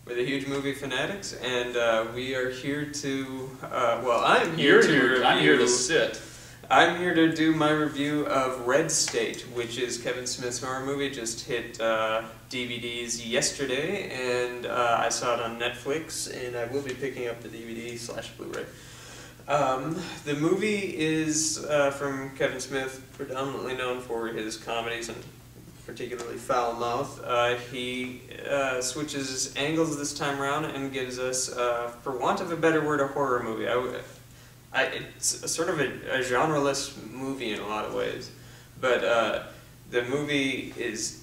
We're the Huge Movie Fanatics, and we are here to, well, I'm here to review... I'm here to sit. I'm here to do my review of Red State, which is Kevin Smith's horror movie. Just hit DVDs yesterday, and I saw it on Netflix, and I will be picking up the DVD/Blu-ray. The movie is from Kevin Smith, predominantly known for his comedies and particularly Foul Mouth. He switches angles this time around and gives us, for want of a better word, a horror movie. It's a sort of a genre-less movie in a lot of ways, but the movie is,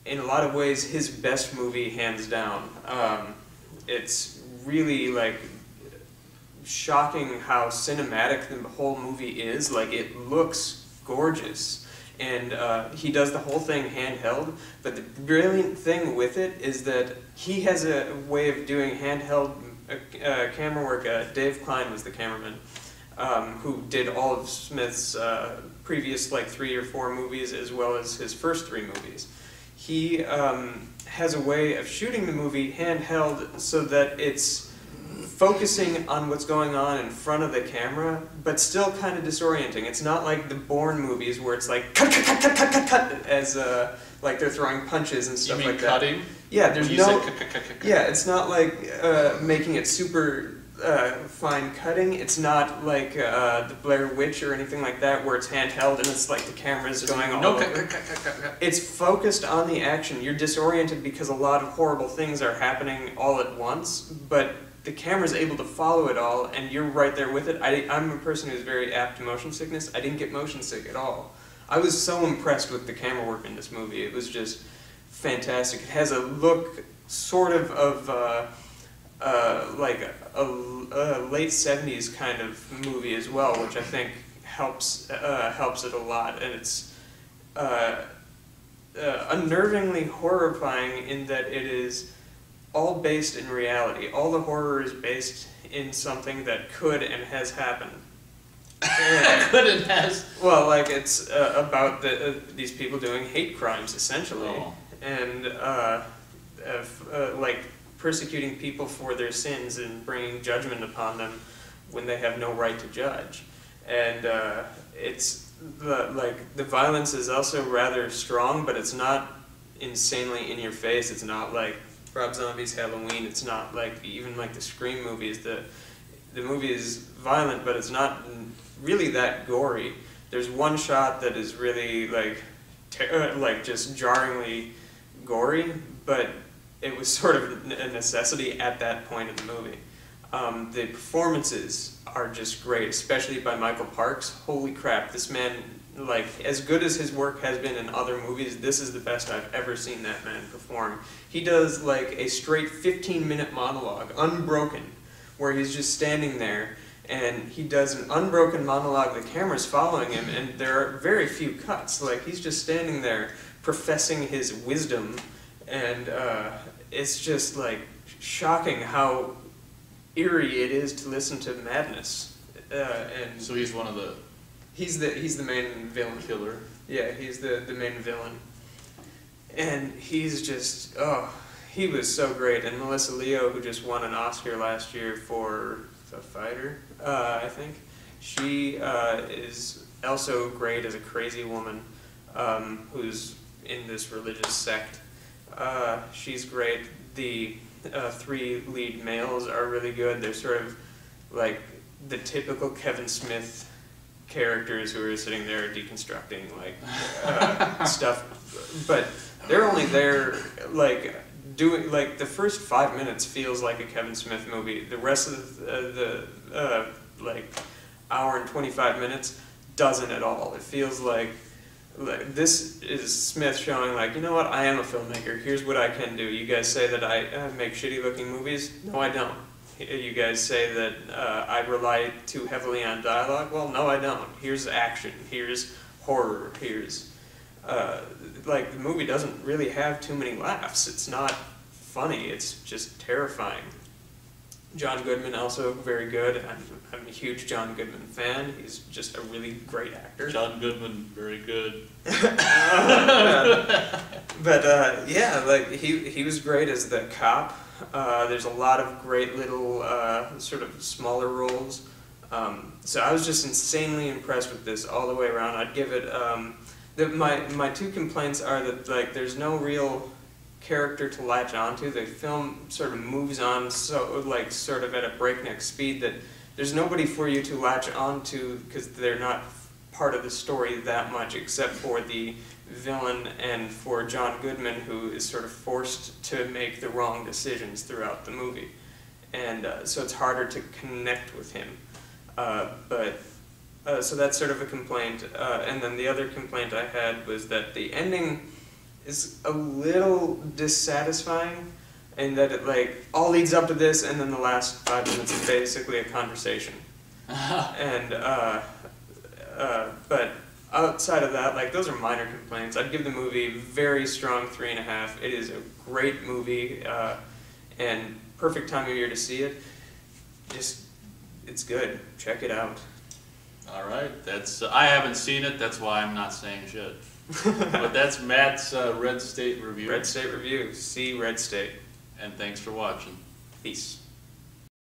in a lot of ways, his best movie, hands down. It's really, like, shocking how cinematic the whole movie is. Like, it looks gorgeous. And he does the whole thing handheld, but the brilliant thing with it is that he has a way of doing handheld camera work. Dave Klein was the cameraman, who did all of Smith's previous, like, 3 or 4 movies, as well as his first 3 movies. He has a way of shooting the movie handheld so that it's focusing on what's going on in front of the camera, but still kind of disorienting. It's not like the Bourne movies where it's like cut, cut, cut, cut, cut, cut, cut, as like they're throwing punches and stuff like that. You mean cutting? Yeah, there's no. Cut, cut, cut, cut, cut. Yeah, it's not like making it super fine cutting. It's not like the Blair Witch or anything like that where it's handheld and it's like the camera's going all over. Cut, cut, cut, cut, cut. It's focused on the action. You're disoriented because a lot of horrible things are happening all at once, but the camera's able to follow it all, and you're right there with it. I'm a person who's very apt to motion sickness. I didn't get motion sick at all. I was so impressed with the camera work in this movie. It was just fantastic. It has a look sort of like a late 70s kind of movie as well, which I think helps it a lot. And it's unnervingly horrifying in that it is all based in reality. All the horror is based in something that could and has happened. Could and has? Well, like, it's about these people doing hate crimes, essentially. Oh. And, like, persecuting people for their sins and bringing judgment upon them when they have no right to judge. And it's, the violence is also rather strong, but it's not insanely in your face. It's not like Rob Zombie's Halloween. It's not like even like the Scream movies. The movie is violent, but it's not really that gory. There's one shot that is really like just jarringly gory, but it was sort of a necessity at that point in the movie. The performances are just great, especially by Michael Parks. Holy crap, this man, like, as good as his work has been in other movies, this is the best I've ever seen that man perform. He does like a straight 15-minute monologue, unbroken, where he's just standing there, and he does an unbroken monologue, the camera's following him, and there are very few cuts. Like, he's just standing there professing his wisdom, and it's just like shocking how eerie it is to listen to madness. And so he's one of the... He's the main villain. Killer. Yeah, he's the main villain. And he's just, oh, he was so great. And Melissa Leo, who just won an Oscar last year for The Fighter, I think, she is also great as a crazy woman who's in this religious sect. She's great. The 3 lead males are really good. They're sort of like the typical Kevin Smith characters who are sitting there deconstructing, like, stuff, but they're only there, like, doing, like, the first 5 minutes feels like a Kevin Smith movie. The rest of the like, hour and 25 minutes doesn't at all. It feels like this is Smith showing, like, you know what, I am a filmmaker, here's what I can do. You guys say that I make shitty looking movies? No, I don't. You guys say that I rely too heavily on dialogue? Well, no, I don't. Here's action. Here's horror. Here's... like, the movie doesn't really have too many laughs. It's not funny. It's just terrifying. John Goodman also very good. I'm a huge John Goodman fan. He's just a really great actor. John Goodman, very good. But yeah, like he was great as the cop. There's a lot of great little sort of smaller roles. So I was just insanely impressed with this all the way around. I'd give it. My two complaints are that like there's no real character to latch onto. The film sort of moves on so like sort of at a breakneck speed that there's nobody for you to latch onto because they're not part of the story that much except for the villain and for John Goodman, who is sort of forced to make the wrong decisions throughout the movie. And so it's harder to connect with him. So that's sort of a complaint. And then the other complaint I had was that the ending is a little dissatisfying in that it like all leads up to this and then the last 5 minutes is basically a conversation. And but outside of that, like those are minor complaints. I'd give the movie a very strong 3.5. It is a great movie and perfect time of year to see it. Just it's good. Check it out. All right, that's I haven't seen it. That's why I'm not saying shit. But that's Matt's Red State review. Red State review. See Red State. And thanks for watching. Peace.